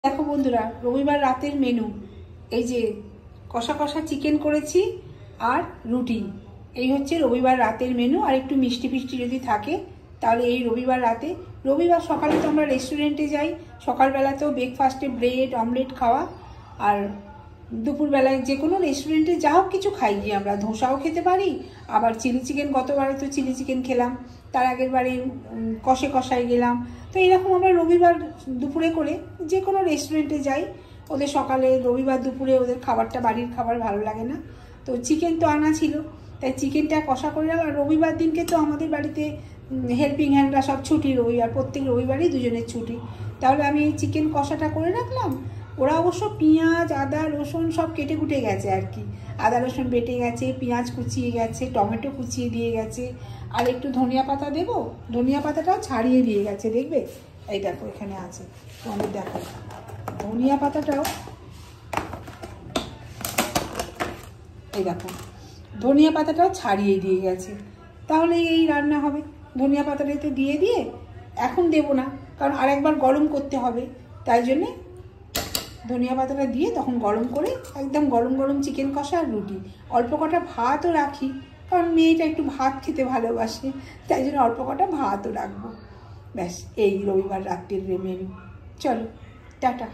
দেখো বন্ধুরা, রবিবার রাতের মেনু এই যে কষা কষা চিকেন করেছি আর রুটি। এই হচ্ছে রবিবার রাতের মেনু। আর একটু মিষ্টি ফিষ্টি যদি থাকে তাহলে এই রবিবার রাতে। রবিবার সকালে তো আমরা রেস্টুরেন্টে যাই, সকালবেলাতেও ব্রেকফাস্টে ব্রেড অমলেট খাওয়া, আর দুপুরবেলায় যে কোনো রেস্টুরেন্টে যা হোক কিছু খাই গিয়ে আমরা। ধোসাও খেতে পারি, আবার চিলি চিকেন, গতবারে তো চিলি চিকেন খেলাম, তার আগের বারে কষায় গেলাম। তো এরকম আমরা রবিবার দুপুরে করে যে কোনো রেস্টুরেন্টে যাই। ওদের সকালে, রবিবার দুপুরে ওদের খাবারটা, বাড়ির খাবার ভালো লাগে না, তো চিকেন তো আনা ছিল, তাই চিকেনটা কষা করে রাখলাম। আর রবিবার দিনকে তো আমাদের বাড়িতে হেল্পিং হ্যান্ডরা সব ছুটি, রবিবার প্রত্যেক রবিবারই দুজনের ছুটি। তাহলে আমি এই চিকেন কষাটা করে রাখলাম। ওরা অবশ্য পেঁয়াজ আদা রসুন সব কেটে কুটে গেছে আর কি, আদা রসুন বেটে গেছে, পেঁয়াজ কুচিয়ে গেছে, টমেটো কুচিয়ে দিয়ে গেছে, আর একটু ধনিয়া পাতা দেবো, ধনিয়া পাতাটাও ছাড়িয়ে দিয়ে গেছে, দেখবে এই দেখো এখানে আছে, তোমাদের দেখো ধনিয়া পাতাটাও, এই দেখো ধনিয়া পাতাটাও ছাড়িয়ে দিয়ে গেছে। তাহলে এই রান্না হবে। ধনিয়া পাতাটাতে দিয়ে এখন দেবো না, কারণ আরেকবার গরম করতে হবে, তাই জন্যে ধনিয়া পাতাটা দিয়ে তখন গরম করে একদম গরম গরম চিকেন কষা আর রুটি। অল্প কটা ভাতও রাখি, কারণ মেয়েটা একটু ভাত খেতে ভালোবাসে, তাই জন্য অল্প কটা ভাতও রাখবো। ব্যাস, এই রবিবার রাত্রির মেনু। চলো টাটা।